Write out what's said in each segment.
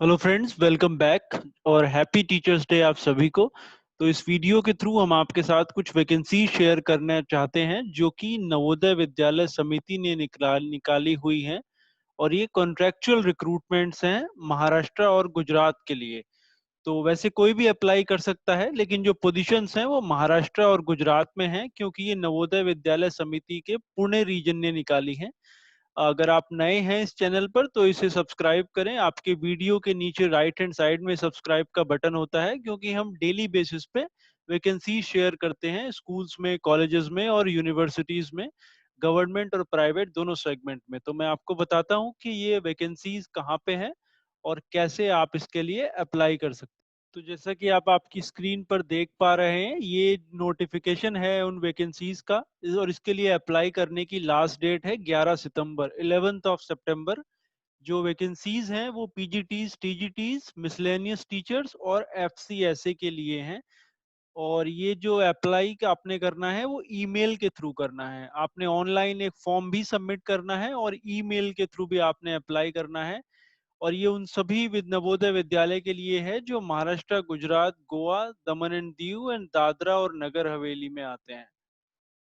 Hello friends, welcome back और happy teachers day आप सभी को। तो इस वीडियो के थ्रू हम आपके साथ कुछ वैकेंसी शेयर करना चाहते हैं जो कि नवोदय विद्यालय समिति ने निकाली हुई हैं। और ये कॉन्ट्रैक्चुअल रिक्रूटमेंट्स हैं महाराष्ट्र और गुजरात के लिए। तो वैसे कोई भी अप्लाई कर सकता है, लेकिन जो पोजीशंस हैं वो महाराष्ट्र और गुजरात में हैं, क्योंकि ये नवोदय विद्यालय समिति के पुणे रीजन ने निकाली हैं। अगर आप नए हैं इस चैनल पर तो इसे सब्सक्राइब करें। आपके वीडियो के नीचे राइट हैंड साइड में सब्सक्राइब का बटन होता है, क्योंकि हम डेली बेसिस पे वैकेंसी शेयर करते हैं स्कूल्स में, कॉलेजेस में और यूनिवर्सिटीज में, गवर्नमेंट और प्राइवेट दोनों सेगमेंट में। तो मैं आपको बताता हूँ कि ये वैकेंसीज कहाँ पे हैं और कैसे आप इसके लिए अप्लाई कर सकते हैं। तो जैसा कि आप आपकी स्क्रीन पर देख पा रहे हैं, ये नोटिफिकेशन है उन वैकेंसीज का। और इसके लिए अप्लाई करने की लास्ट डेट है 11 सितंबर, 11th ऑफ सितंबर। जो वैकेंसीज हैं वो पीजीटीज, टीजीटीज, मिसलेनियस टीचर्स और एफसीएसए के लिए हैं। और ये जो अप्लाई का आपने करना है वो ईमेल के थ्रू करना है। आपने ऑनलाइन एक फॉर्म भी सबमिट करना है और ईमेल के थ्रू भी आपने अप्लाई करना है। और ये उन सभी नवोदय विद्यालय के लिए है जो महाराष्ट्र, गुजरात, गोवा, दमन एंड दीव एंड दादरा और नगर हवेली में आते हैं।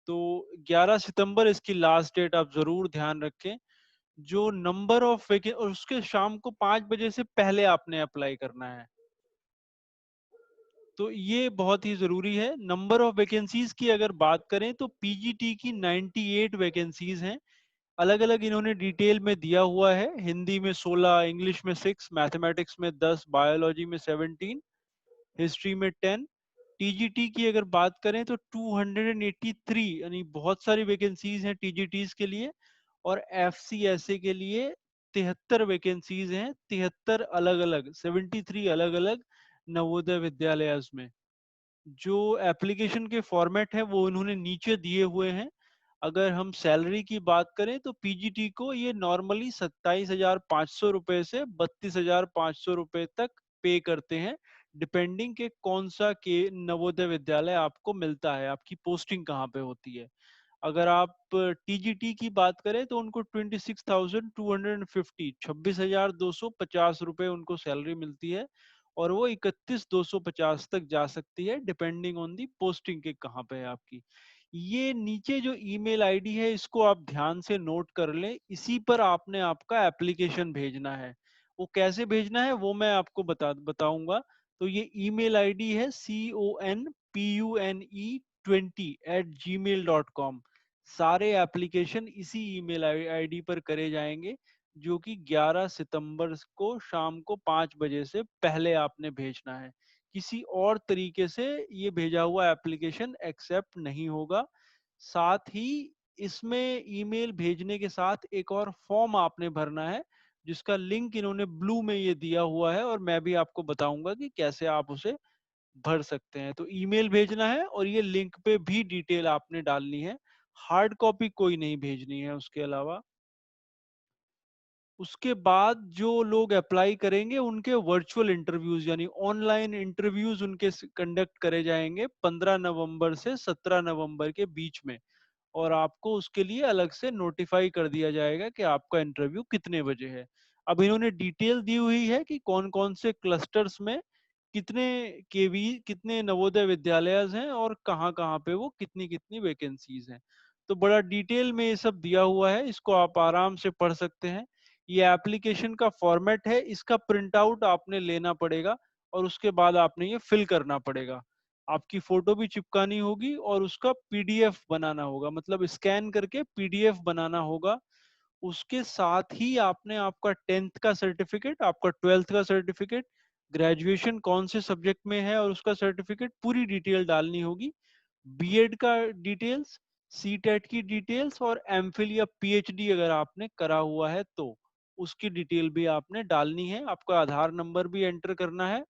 तो 11 सितंबर इसकी लास्ट डेट, आप जरूर ध्यान रखें। जो नंबर ऑफ वैके और उसके शाम को 5 बजे से पहले आपने अप्लाई करना है। तो ये बहुत ही जरूरी है। नंबर ऑफ वैकेंसीज की अगर बात करें तो पीजीटी की 98 वैकेंसीज हैं। अलग अलग इन्होंने डिटेल में दिया हुआ है। हिंदी में 16, इंग्लिश में 6, मैथमेटिक्स में 10, बायोलॉजी में 17, हिस्ट्री में 10। टीजीटी की अगर बात करें तो 283, यानी बहुत सारी वैकेंसीज हैं टीजीटीज के लिए। और एफसीएसए के लिए 73 वैकेंसीज हैं, 73 अलग अलग, 73 अलग अलग नवोदय विद्यालय में। जो एप्लीकेशन के फॉर्मेट है वो इन्होंने नीचे दिए हुए हैं। अगर हम सैलरी की बात करें तो पीजीटी को ये नॉर्मली 27,500 रुपए से 32,500 रुपए तक पे करते हैं, डिपेंडिंग के कौन सा के नवोदय विद्यालय आपको मिलता है, आपकी पोस्टिंग कहाँ पे होती है। अगर आप टीजीटी की बात करें तो उनको 26,250, 26,250 रुपए उनको सैलरी मिलती है। और वो 31,250 तक जा सकती है, डिपेंडिंग ऑन दी पोस्टिंग के कहाँ पे है आपकी। ये नीचे जो ईमेल आईडी है इसको आप ध्यान से नोट कर लें। इसी पर आपने आपका एप्लीकेशन भेजना है। वो कैसे भेजना है वो मैं आपको बताऊंगा। तो ये ईमेल आईडी है CONPUNE20@gmail.com। सारे एप्लीकेशन इसी ईमेल आईडी पर करे जाएंगे, जो कि 11 सितंबर को शाम को 5 बजे से पहले आपने भेजना है। किसी और तरीके से ये भेजा हुआ एप्लीकेशन एक्सेप्ट नहीं होगा। साथ ही इसमें ईमेल भेजने के साथ एक और फॉर्म आपने भरना है, जिसका लिंक इन्होंने ब्लू में ये दिया हुआ है, और मैं भी आपको बताऊंगा कि कैसे आप उसे भर सकते हैं। तो ईमेल भेजना है और ये लिंक पे भी डिटेल आपने डालनी है। हार्ड कॉपी कोई नहीं भेजनी है उसके अलावा। उसके बाद जो लोग अप्लाई करेंगे उनके वर्चुअल इंटरव्यूज यानी ऑनलाइन इंटरव्यूज उनके कंडक्ट करे जाएंगे 15 नवंबर से 17 नवंबर के बीच में। और आपको उसके लिए अलग से नोटिफाई कर दिया जाएगा कि आपका इंटरव्यू कितने बजे है। अब इन्होंने डिटेल दी हुई है कि कौन कौन से क्लस्टर्स में कितने केवी, कितने नवोदय विद्यालय हैं और कहाँ कहाँ पे वो कितनी कितनी वैकेंसीज हैं। तो बड़ा डिटेल में ये सब दिया हुआ है, इसको आप आराम से पढ़ सकते हैं। ये एप्लीकेशन का फॉर्मेट है, इसका प्रिंट आउट आपने लेना पड़ेगा और उसके बाद आपने ये फिल करना पड़ेगा। आपकी फोटो भी चिपकानी होगी और उसका पीडीएफ बनाना होगा, मतलब स्कैन करके पीडीएफ बनाना होगा। उसके साथ ही आपने आपका 10th का सर्टिफिकेट, आपका 12th का सर्टिफिकेट, ग्रेजुएशन कौन से सब्जेक्ट में है और उसका सर्टिफिकेट, पूरी डिटेल डालनी होगी। बीएड का डिटेल्स, सीटेट की डिटेल्स और एमफिल या पीएचडी अगर आपने करा हुआ है तो उसकी डिटेल भी आपने डालनी है। आपका आधार नंबर भी एंटर करना है।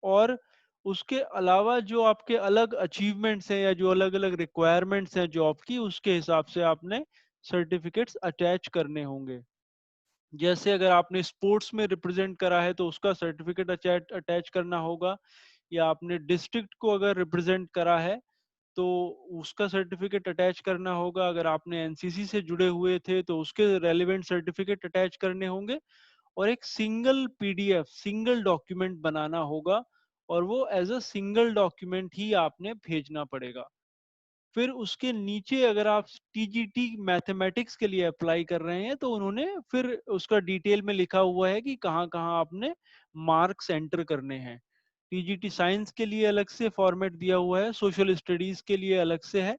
और उसके अलावा जो आपके अलग अचीवमेंट्स हैं या जो अलग अलग रिक्वायरमेंट्स हैं जॉब की, उसके हिसाब से आपने सर्टिफिकेट्स अटैच करने होंगे। जैसे अगर आपने स्पोर्ट्स में रिप्रेजेंट करा है तो उसका सर्टिफिकेट अटैच अटैच करना होगा। या आपने डिस्ट्रिक्ट को अगर रिप्रेजेंट करा है तो उसका सर्टिफिकेट अटैच करना होगा। अगर आपने एनसीसी से जुड़े हुए थे तो उसके रेलेवेंट सर्टिफिकेट अटैच करने होंगे। और एक सिंगल पीडीएफ, सिंगल डॉक्यूमेंट बनाना होगा, और वो एज अ सिंगल डॉक्यूमेंट ही आपने भेजना पड़ेगा। फिर उसके नीचे अगर आप टीजीटी मैथमेटिक्स के लिए अप्लाई कर रहे हैं तो उन्होंने फिर उसका डिटेल में लिखा हुआ है कि कहाँ कहाँ आपने मार्क्स एंटर करने हैं। टीजीटी साइंस के लिए अलग से फॉर्मेट दिया हुआ है, सोशल स्टडीज के लिए अलग से है।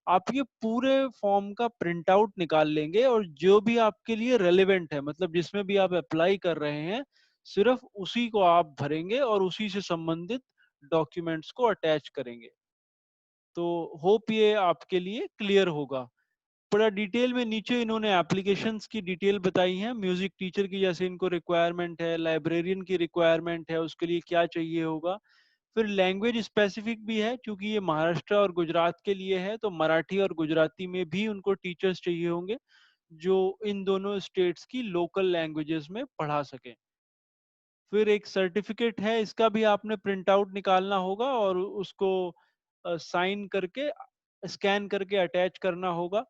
आप ये पूरे फॉर्म का प्रिंट आउट निकाल लेंगे, और जो भी आपके लिए रेलेवेंट है, मतलब जिसमें भी आप अप्लाई कर रहे हैं, सिर्फ उसी को आप भरेंगे और उसी से संबंधित डॉक्यूमेंट्स को अटैच करेंगे। तो होप ये आपके लिए क्लियर होगा। बड़ा डिटेल में नीचे इन्होंने एप्लीकेशंस की डिटेल बताई है। म्यूजिक टीचर की जैसे इनको रिक्वायरमेंट है, लाइब्रेरियन की रिक्वायरमेंट है, उसके लिए क्या चाहिए होगा। फिर लैंग्वेज स्पेसिफिक भी है, क्योंकि ये महाराष्ट्र और गुजरात के लिए है, तो मराठी और गुजराती में भी उनको टीचर्स चाहिए होंगे जो इन दोनों स्टेट्स की लोकल लैंग्वेजेस में पढ़ा सकें। फिर एक सर्टिफिकेट है, इसका भी आपने प्रिंट आउट निकालना होगा और उसको साइन करके, स्कैन करके अटैच करना होगा।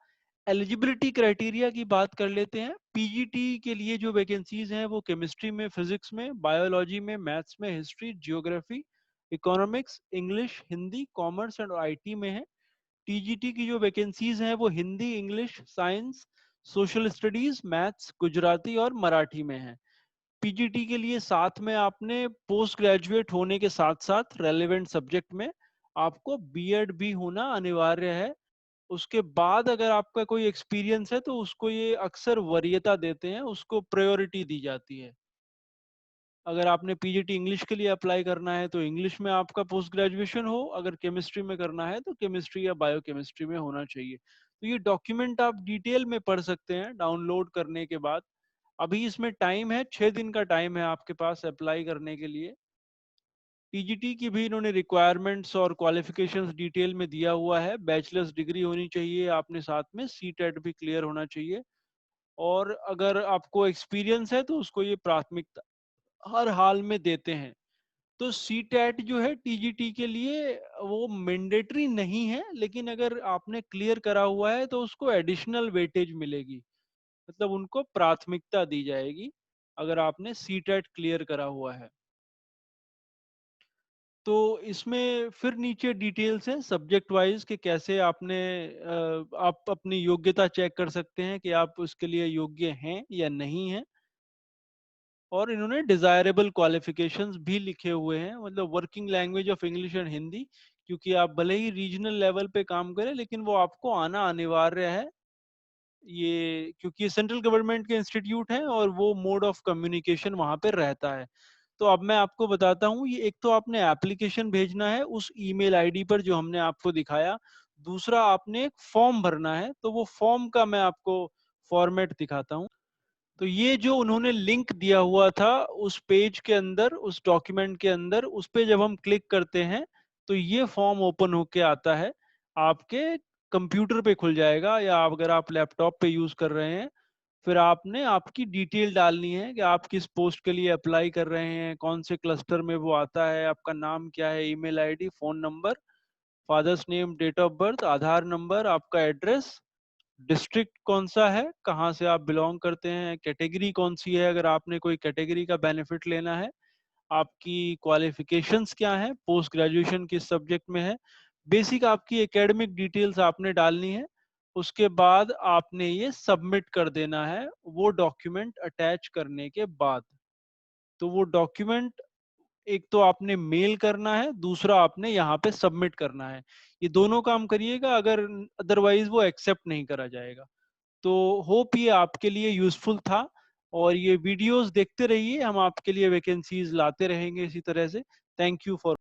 एलिजिबिलिटी क्राइटेरिया की बात कर लेते हैं। पीजीटी के लिए जो वैकेंसीज हैं वो केमिस्ट्री में, फिजिक्स में, बायोलॉजी में, मैथ्स में, history, geography, economics, English, Hindi, commerce and IT में है। टीजीटी की जो वैकेंसीज हैं वो Hindi, English, science, social studies, maths, Gujarati और मराठी में है। पीजीटी के लिए साथ में आपने पोस्ट ग्रेजुएट होने के साथ साथ रेलेवेंट सब्जेक्ट में आपको बीएड भी होना अनिवार्य है। उसके बाद अगर आपका कोई एक्सपीरियंस है तो उसको ये अक्सर वरीयता देते हैं, उसको प्रायोरिटी दी जाती है। अगर आपने पीजीटी इंग्लिश के लिए अप्लाई करना है तो इंग्लिश में आपका पोस्ट ग्रेजुएशन हो, अगर केमिस्ट्री में करना है तो केमिस्ट्री या बायोकेमिस्ट्री में होना चाहिए। तो ये डॉक्यूमेंट आप डिटेल में पढ़ सकते हैं डाउनलोड करने के बाद। अभी इसमें टाइम है, 6 दिन का टाइम है आपके पास अप्लाई करने के लिए। टीजीटी की भी इन्होंने रिक्वायरमेंट्स और क्वालिफिकेशंस डिटेल में दिया हुआ है। बैचलर्स डिग्री होनी चाहिए आपने, साथ में सीटेट भी क्लियर होना चाहिए, और अगर आपको एक्सपीरियंस है तो उसको ये प्राथमिकता हर हाल में देते हैं। तो सीटेट जो है टीजीटी के लिए वो मैंडेटरी नहीं है, लेकिन अगर आपने क्लियर करा हुआ है तो उसको एडिशनल वेटेज मिलेगी, मतलब उनको प्राथमिकता दी जाएगी अगर आपने सीटेट क्लियर करा हुआ है। तो इसमें फिर नीचे डिटेल्स हैं सब्जेक्ट वाइज कि कैसे आपने आप अपनी योग्यता चेक कर सकते हैं कि आप उसके लिए योग्य हैं या नहीं हैं। और इन्होंने डिजायरेबल क्वालिफिकेशंस भी लिखे हुए हैं, मतलब working language of English and Hindi, क्योंकि आप भले ही रीजनल लेवल पे काम करें लेकिन वो आपको आना अनिवार्य है। ये क्योंकि ये सेंट्रल गवर्नमेंट के इंस्टीट्यूट हैं और वो मोड ऑफ कम्युनिकेशन वहां पे रहता है। तो अब मैं आपको बताता हूँ, ये एक तो आपने एप्लीकेशन भेजना है उस ईमेल आईडी पर जो हमने आपको दिखाया। दूसरा आपने एक फॉर्म भरना है, तो वो फॉर्म का मैं आपको फॉर्मेट दिखाता हूँ। तो ये जो उन्होंने लिंक दिया हुआ था उस पेज के अंदर, उस डॉक्यूमेंट के अंदर, उस पे जब हम क्लिक करते हैं तो ये फॉर्म ओपन होके आता है। आपके कंप्यूटर पे खुल जाएगा, या अगर आप लैपटॉप पे यूज कर रहे हैं। फिर आपने आपकी डिटेल डालनी है कि आप किस पोस्ट के लिए अप्लाई कर रहे हैं, कौन से क्लस्टर में वो आता है, आपका नाम क्या है, email ID, phone number, father's name, date of birth, Aadhaar number, आपका एड्रेस, डिस्ट्रिक्ट कौन सा है, कहाँ से आप बिलोंग करते हैं, कैटेगरी कौन सी है अगर आपने कोई कैटेगरी का बेनिफिट लेना है, आपकी क्वालिफिकेशंस क्या है, पोस्ट ग्रेजुएशन किस सब्जेक्ट में है, बेसिक आपकी एकेडमिक डिटेल्स आपने डालनी है। उसके बाद आपने ये सबमिट कर देना है वो डॉक्यूमेंट अटैच करने के बाद। तो वो डॉक्यूमेंट एक तो आपने मेल करना है, दूसरा आपने यहाँ पे सबमिट करना है। ये दोनों काम करिएगा, अगर अदरवाइज वो एक्सेप्ट नहीं करा जाएगा। तो होप ये आपके लिए यूजफुल था, और ये वीडियोस देखते रहिए, हम आपके लिए वैकेंसीज लाते रहेंगे इसी तरह से। Thank you for